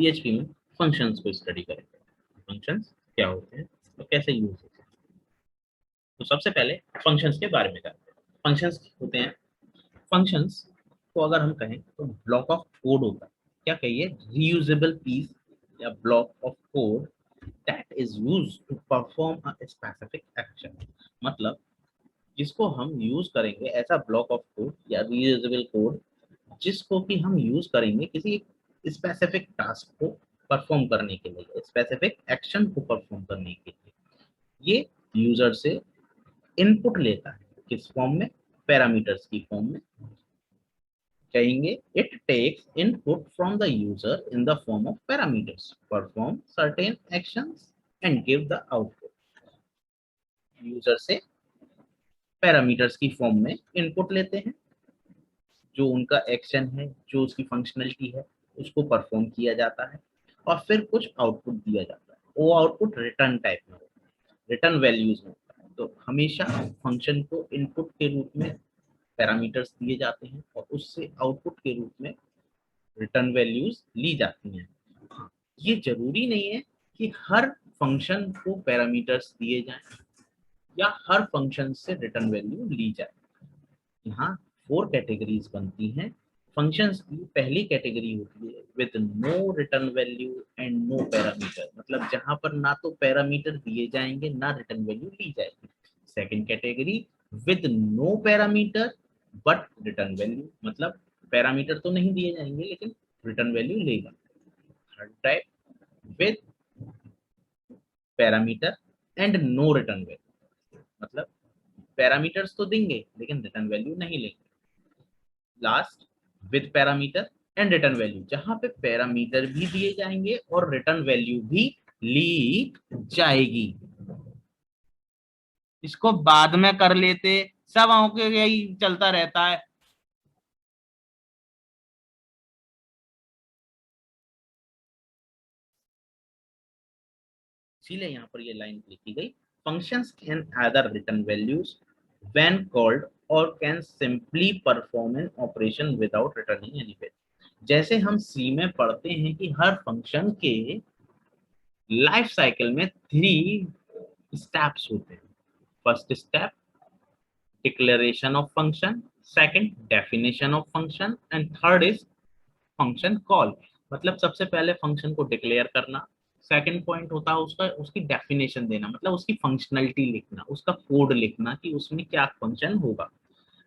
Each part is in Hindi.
PHP में फंक्शंस को स्टडी करेंगे। फंक्शंस क्या होते हैं तो कैसे यूज होते हैं। तो सबसे पहले फंक्शंस के बारे में जानते हैं। फंक्शंस होते हैं, फंक्शंस को अगर हम कहें तो ब्लॉक ऑफ कोड होता है, क्या कहिए, रीयूजेबल पीस या block of code that is used to perform a specific action. मतलब जिसको हम यूज करेंगे ऐसा ब्लॉक ऑफ कोड या रीयूजेबल कोड जिसको कि हम यूज करेंगे किसी स्पेसिफिक टास्क को परफॉर्म करने के लिए, स्पेसिफिक एक्शन को परफॉर्म करने के लिए। ये यूजर से इनपुट लेता है, किस फॉर्म में, पैरामीटर्स की फॉर्म में। कहेंगे it takes input from the user in the form of parameters, perform certain actions and give the output. User से पैरामीटर्स की फॉर्म में इनपुट लेते हैं, जो उनका एक्शन है, जो उसकी फंक्शनलिटी है, उसको परफॉर्म किया जाता है और फिर कुछ आउटपुट दिया जाता है। वो आउटपुट रिटर्न टाइप में होता है, रिटर्न वैल्यूज में होता है। तो हमेशा फंक्शन को इनपुट के रूप में पैरामीटर्स दिए जाते हैं और उससे आउटपुट के रूप में रिटर्न वैल्यूज ली जाती हैं। हाँ, ये जरूरी नहीं है कि हर फंक्शन को पैरामीटर्स दिए जाएं या हर फंक्शन से रिटर्न वैल्यू ली जाए। यहाँ 4 कैटेगरीज बनती हैं फंक्शंस की। पहली कैटेगरी होती है with no return value and no parameter, मतलब जहां पर ना तो पैरामीटर दिए जाएंगे ना रिटर्न वैल्यू ली जाएगी। Second category with no parameter but return value, मतलब पैरामीटर तो नहीं दिए जाएंगे लेकिन रिटर्न वैल्यू लेगा। Third type with parameter and no return value, मतलब पैरामीटर्स तो देंगे लेकिन रिटर्न वैल्यू नहीं लेंगे। Last with parameter and return value, जहां पे पैरामीटर भी दिए जाएंगे और रिटर्न वैल्यू भी ली जाएगी। इसको बाद में कर लेते, सब आंखों यही चलता रहता है। इसीलिए यहाँ पर ये लाइन लिखी गई, functions can either return values when called और can simply perform an operation without returning any value. जैसे हम सी में पढ़ते हैं कि हर फंक्शन के लाइफ साइकिल में 3 स्टेप्स होते हैं। First step declaration of function, second definition of function and third is function call. मतलब सबसे पहले फंक्शन को डिक्लेयर करना, सेकंड पॉइंट होता है उसका उसकी डेफिनेशन देना, मतलब उसकी फंक्शनलिटी लिखना, उसका कोड लिखना कि उसमें क्या फंक्शन होगा।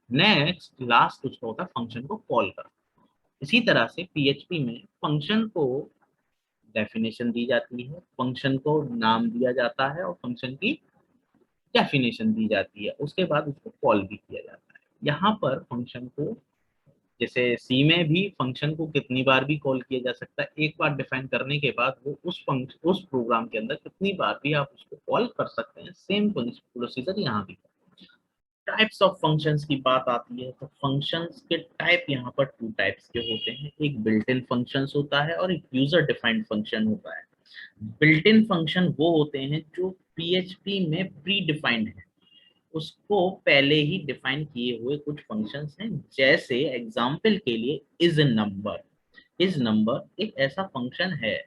नेक्स्ट लास्ट उसका होता है फंक्शन को कॉल करना। इसी तरह से पीएचपी में फंक्शन को डेफिनेशन दी जाती है, फंक्शन को नाम दिया जाता है और फंक्शन की डेफिनेशन दी जाती है, उसके बाद उसको कॉल भी किया जाता है। यहाँ पर फंक्शन को, जैसे सी में भी फंक्शन को कितनी बार भी कॉल किया जा सकता है, एक बार डिफाइन करने के बाद वो उस फंक्शन उस प्रोग्राम के अंदर कितनी बार भी आप उसको कॉल कर सकते हैं। सेम प्रोसीजर यहाँ भी। टाइप्स ऑफ फंक्शंस की बात आती है तो फंक्शंस के टाइप यहाँ पर 2 टाइप्स के होते हैं, एक बिल्ट इन फंक्शंस होता है और एक यूजर डिफाइंड फंक्शन होता है। बिल्ट इन फंक्शन वो होते हैं जो पीएचपी में प्री डिफाइंड है, उसको पहले ही डिफाइन किए हुए कुछ फंक्शंस हैं। जैसे एग्जांपल के लिए इज नंबर, इज नंबर एक ऐसा फंक्शन है,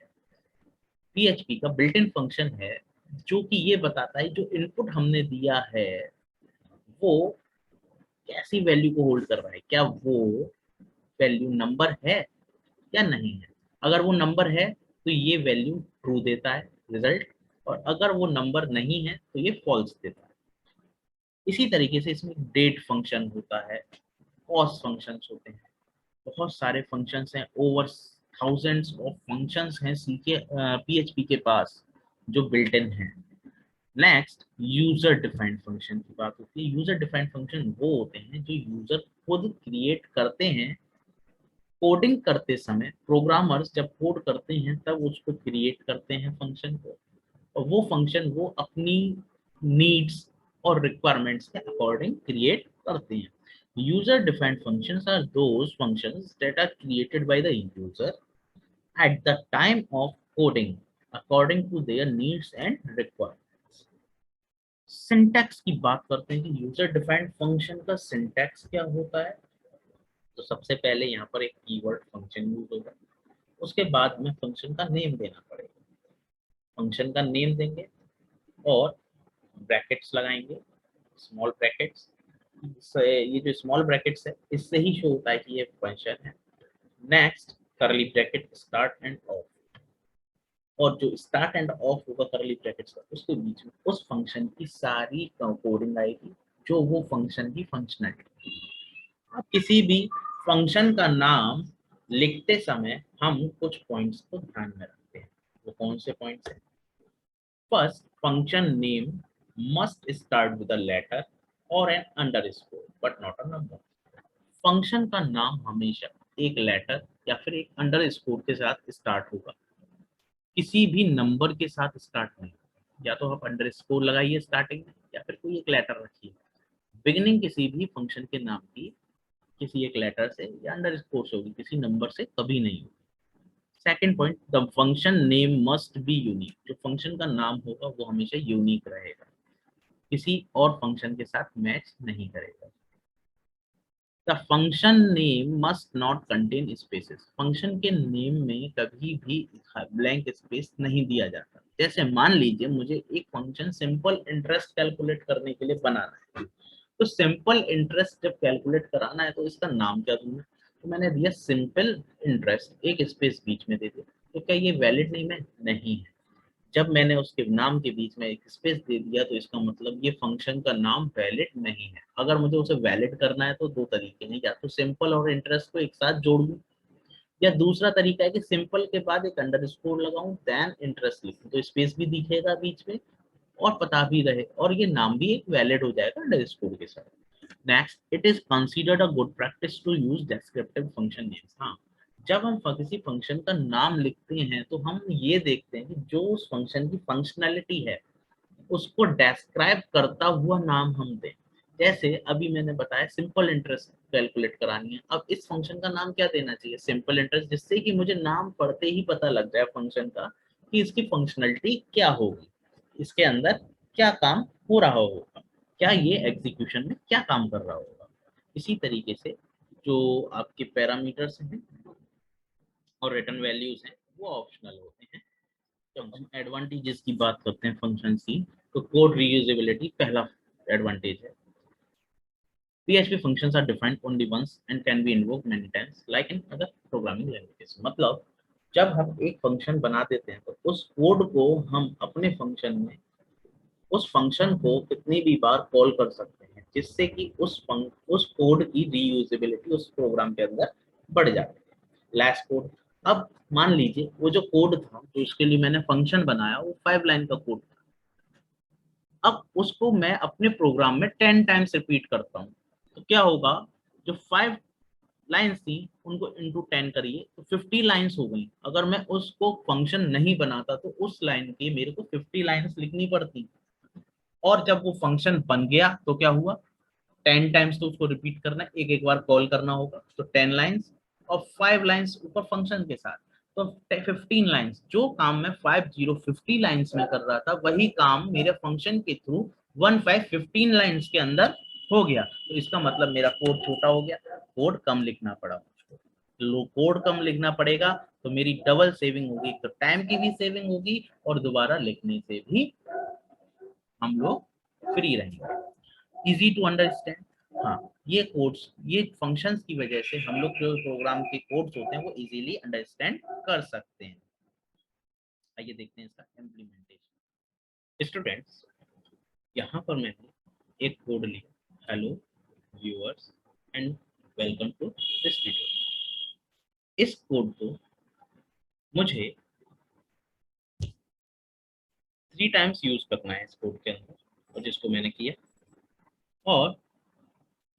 पीएचपी का बिल्ट इन फंक्शन है, जो कि ये बताता है जो इनपुट हमने दिया है वो कैसी वैल्यू को होल्ड कर रहा है, क्या वो वैल्यू नंबर है या नहीं है। अगर वो नंबर है तो ये वैल्यू ट्रू देता है रिजल्ट, और अगर वो नंबर नहीं है तो ये फॉल्स देता है। इसी तरीके से इसमें डेट फंक्शन होता है, कॉस्ट फंक्शंस होते हैं, बहुत सारे फंक्शंस हैं, ओवर थाउजेंड्स ऑफ फंक्शंस हैं सी के पीएचपी के पास जो बिल्ट इन है। नेक्स्ट यूजर डिफाइंड फंक्शन की बात होती है। यूजर डिफाइंड फंक्शन वो होते हैं जो यूजर खुद क्रिएट करते हैं। कोडिंग करते समय प्रोग्रामर्स जब कोड करते हैं तब उसको क्रिएट करते हैं फंक्शन को, और वो फंक्शन वो अपनी नीड्स और रिक्वायरमेंट्स के अकॉर्डिंग क्रिएट करते हैं। User defined functions are those functions that are created by the user at the time of coding according to their needs and requirements। Syntax की बात करते हैं कि यूजर डिफाइंड फंक्शन का सिंटैक्स क्या होता है। तो सबसे पहले यहाँ पर एक कीवर्ड फंक्शन यूज होगा, उसके बाद हमें फंक्शन का नेम देना पड़ेगा। फंक्शन का नेम देंगे और ब्रैकेट्स लगाएंगे, स्मॉल ब्रैकेट्स से। ये जो स्मॉल ब्रैकेट्स है इससे ही शो होता है कि ये फंक्शन है। Next curly bracket start end of, और जो स्टार्ट एंड ऑफ होगा कर्ली ब्रैकेट्स का, उसके बीच में उस फंक्शन की सारी कोडिंग आएगी, जो वो फंक्शन की फंक्शनैलिटी। आप किसी भी फंक्शन का नाम लिखते समय हम कुछ पॉइंट्स को ध्यान में रखते हैं। वो कौन से पॉइंट्स हैं? First, function name must start with a letter और an underscore but not a number. Function का नाम हमेशा एक लेटर या फिर एक अंडरस्कोर के साथ स्टार्ट होगा, किसी भी नंबर के साथ स्टार्ट नहीं। या तो आप अंडरस्कोर लगाइए स्टार्टिंग में या फिर कोई एक लेटर रखिए। बिगिनिंग किसी भी फंक्शन के नाम की किसी एक लेटर से या अंडरस्कोर से होगी, किसी नंबर से कभी नहीं होगी। Second point, the function name must be unique. जो फंक्शन का नाम होगा वो हमेशा यूनिक रहेगा, किसी और फंक्शन के साथ मैच नहीं करेगा। The function name must not contain spaces. Function के नेम में कभी भी ब्लैंक स्पेस नहीं दिया जाता। जैसे मान लीजिए मुझे एक फंक्शन सिंपल इंटरेस्ट कैलकुलेट करने के लिए बनाना है, तो सिंपल इंटरेस्ट जब कैलकुलेट कराना है तो इसका नाम क्या दूंगा? तो मैंने दिया सिंपल इंटरेस्ट, एक स्पेस बीच में दे दिया। तो क्या ये वैलिड नेम है? नहीं है। जब मैंने उसके नाम के बीच में एक स्पेस दे दिया तो इसका मतलब ये फंक्शन का नाम वैलिड नहीं है। अगर मुझे उसे वैलिड करना है तो दो तरीके हैं, या तो सिंपल और इंटरेस्ट को एक साथ जोड़ दूं, या दूसरा तरीका है कि सिंपल के बाद एक अंडरस्कोर लगाऊं देन इंटरेस्ट लिखूं, तो स्पेस भी दिखेगा बीच में और पता भी रहे और ये नाम भी एक वैलिड हो जाएगा अंडरस्कोर के साथ। Next, it is considered a good practice to use descriptive function names. हाँ, जब हम किसी फंक्शन का नाम लिखते हैं तो हम ये देखते हैं कि जो उस फंक्शन की फंक्शनैलिटी है उसको डिस्क्राइब करता हुआ नाम हम दें। जैसे अभी मैंने बताया सिंपल इंटरेस्ट कैलकुलेट करानी है, अब इस फंक्शन का नाम क्या देना चाहिए? सिंपल इंटरेस्ट, जिससे कि मुझे नाम पढ़ते ही पता लग जाए फंक्शन का कि इसकी फंक्शनैलिटी क्या होगी, इसके अंदर क्या काम हो रहा होगा, क्या ये एग्जीक्यूशन में क्या काम कर रहा होगा। इसी तरीके से जो आपके पैरामीटर्स हैं और रिटर्न वैल्यूज हैं वो ऑप्शनल होते हैं। जब हम एडवांटेजेस की बात करते हैं फंक्शन की, तो कोड रीयूजेबिलिटी पहला एडवांटेज है। PHP functions are defined only once and can be invoked many times like in other programming languages। मतलब जब हम एक फंक्शन बना देते हैं तो उस कोड को हम अपने फंक्शन में उस फंक्शन को कितनी भी बार कॉल कर सकते हैं, जिससे कि उस कोड की रीयूजेबिलिटी उस प्रोग्राम के अंदर बढ़ जाती है। Less code. अब मान लीजिए वो जो कोड था जो इसके लिए मैंने फंक्शन बनाया वो 5 लाइन का कोड था। अब उसको मैं अपने प्रोग्राम में 10 टाइम्स रिपीट करता हूँ, तो क्या होगा? जो 5 लाइन्स थी उनको इंटू 10 करिए तो 50 लाइन्स हो गई। अगर मैं उसको फंक्शन नहीं बनाता तो उस लाइन की मेरे को 50 लाइन्स लिखनी पड़ती। और जब वो फंक्शन बन गया तो क्या हुआ? 10 टाइम्स तो उसको रिपीट करना है, एक एक बार कॉल करना होगा, तो 10 लाइन्स और 5 लाइन्स ऊपर फंक्शन के साथ, तो 15 लाइन्स। जो काम मैं 50 लाइन्स में कर रहा था वही काम मेरे फंक्शन के थ्रू 15 लाइन्स के अंदर हो गया। तो इसका मतलब मेरा कोड छोटा हो गया, कोड कम लिखना पड़ा मुझको। कोड कम लिखना पड़ेगा तो मेरी डबल सेविंग होगी, तो टाइम की भी सेविंग होगी और दोबारा लिखने से भी हम लोग फ्री रहेंगे। Easy to understand. हाँ, ये कोड्स, ये फंक्शंस की वजह से हम लोग जो प्रोग्राम के कोड्स होते हैं वो इजीली अंडरस्टैंड कर सकते हैं। आइए देखते हैं इसका इम्प्लीमेंटेशन। स्टूडेंट्स, यहाँ पर मैंने एक कोड लिखा, hello viewers and welcome to this tutorial. इस कोड को मुझे 3 टाइम्स यूज करना है इस कोड के अंदर, और जिसको मैंने किया। और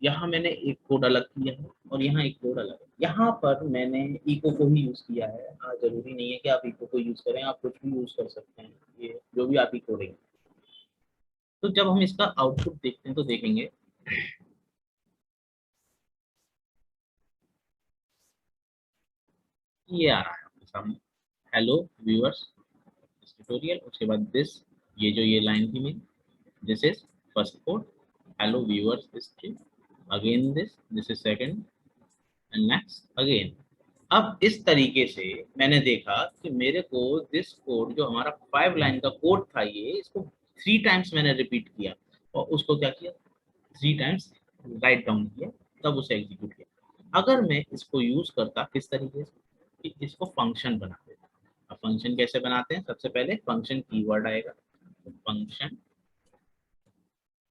यहाँ मैंने एक कोड अलग किया है और यहाँ एक कोड अलग है। यहाँ पर मैंने इको को ही यूज किया है। हाँ, जरूरी नहीं है कि आप इको को यूज करें, आप कुछ भी यूज कर सकते हैं, ये जो भी आप इको देंगे। तो जब हम इसका आउटपुट देखते हैं तो देखेंगे ये आ रहा है आपके सामने, हेलो व्यूअर्स ट्यूटोरियल, उसके बाद दिस, ये लाइन थी मेरी, this is first code, hello viewers this, again this is second, and next again. अब इस तरीके से मैंने देखा कि मेरे को दिस कोड जो हमारा 5 लाइन का कोड था, ये इसको 3 टाइम्स मैंने रिपीट किया और उसको क्या किया, 3 टाइम्स राइट डाउन किया, तब उसे एग्जीक्यूट किया। अगर मैं इसको यूज करता किस तरीके से कि इसको फंक्शन बना देता। अब फंक्शन कैसे बनाते हैं, सबसे पहले फंक्शन कीवर्ड आएगा, तो फंक्शन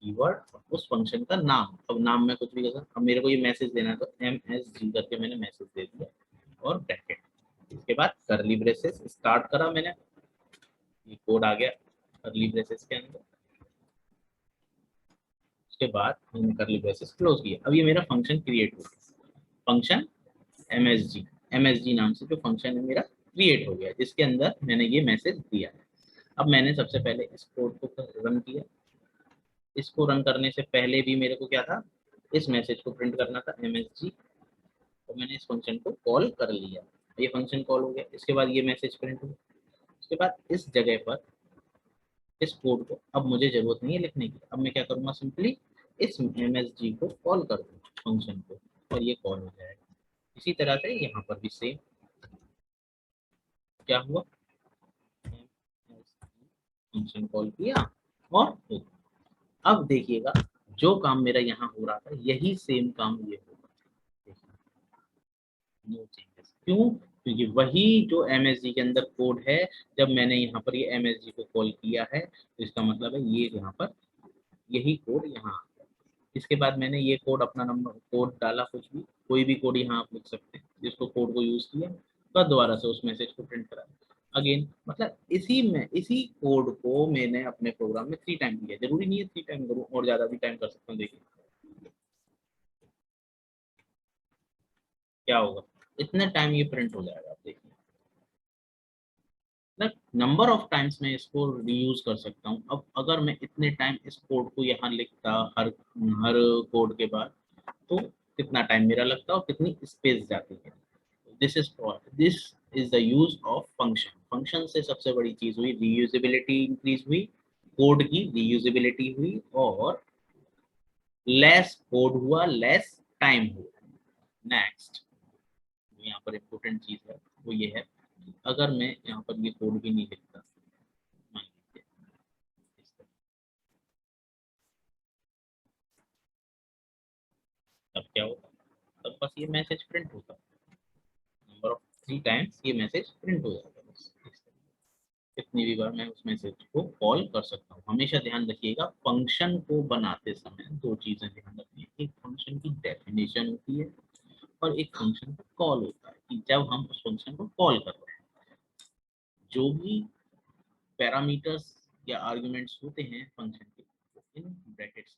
कीवर्ड, उस फंक्शन का नाम, अब नाम में कुछ भी कर सकता। अब मेरे को ये मैसेज देना है तो MSG करके मैंने मैसेज दे दिया और ब्रैकेट, इसके बाद करली ब्रेसेस स्टार्ट करा मैंने, ये कोड आ गया करली ब्रेसेस के अंदर, उसके बाद मैंने करली ब्रेसेस क्लोज किया। अब ये मेरा फंक्शन क्रिएट हो गया, फंक्शन MSG नाम से जो फंक्शन है मेरा क्रिएट हो गया, जिसके अंदर मैंने ये मैसेज दिया है। अब मैंने सबसे पहले इस कोड को रन किया, इसको रन करने से पहले भी मेरे को क्या था, इस मैसेज को प्रिंट करना था MSG, तो मैंने इस फंक्शन को कॉल कर लिया, ये फंक्शन कॉल हो गया, इसके बाद ये मैसेज प्रिंट हुआ। उसके बाद इस जगह पर इस कोड को अब मुझे जरूरत नहीं है लिखने की, अब मैं क्या करूंगा, सिंपली इस MSG को कॉल कर दूंगा फंक्शन को और ये कॉल हो जाएगा। इसी तरह से यहाँ पर भी सेम क्या हुआ, फंक्शन कॉल किया और हो गया। अब देखिएगा जो काम मेरा यहाँ हो रहा था यही सेम काम ये होगा, नो चेंजेस। क्यों, क्योंकि वही जो MSG के अंदर कोड है, जब मैंने यहाँ पर ये MSG को कॉल किया है तो इसका मतलब है ये यहाँ पर यही कोड यहाँ आ गया। इसके बाद मैंने ये कोड अपना नंबर कोड डाला, कुछ भी कोई भी कोड यहाँ आप लिख सकते हैं, जिसको कोड को यूज किया तो दोबारा से उस मैसेज को प्रिंट करा अगेन, मतलब इसी कोड को मैंने अपने प्रोग्राम में 3 टाइम किया, जरूरी नहीं है 3 टाइम करूँ, और ज्यादा भी टाइम कर सकता हूँ। देखिए क्या होगा, इतने टाइम ये प्रिंट हो जाएगा, आप देखिए नंबर ऑफ टाइम्स मैं इसको रीयूज कर सकता हूँ। अब अगर मैं इतने टाइम इस कोड को यहाँ लिखता हर हर कोड के बाद, तो कितना टाइम मेरा लगता और कितनी स्पेस जाती है। This is the use of function. Function से सबसे बड़ी चीज हुई रीयूजेबिलिटी, इंक्रीज हुई, कोड की रीयूजेबिलिटी हुई, और लेस कोड हुआ, लेस टाइम हुआ। नेक्स्ट यहाँ पर इम्पोर्टेंट चीज है वो ये है कि अगर मैं यहाँ पर ये कोड भी नहीं लिखता, मान लीजिए इस तरह, तब क्या होता, तब बस ये मैसेज प्रिंट होता, नंबर ऑफ 3 टाइम्स ये मैसेज प्रिंट हो जाता बस इस तरह। कितनी भी बार मैं उस मैसेज को कॉल कर सकता हूँ। हमेशा ध्यान रखिएगा फंक्शन को बनाते समय 2 चीजें ध्यान रखनी है, एक फंक्शन की डेफिनेशन होती है और एक फंक्शन का कॉल होता है, कि जब हम उस फंक्शन को कॉल कर रहे हैं जो भी पैरामीटर्स या आर्गुमेंट्स होते हैं फंक्शन के, इन ब्रैकेट्स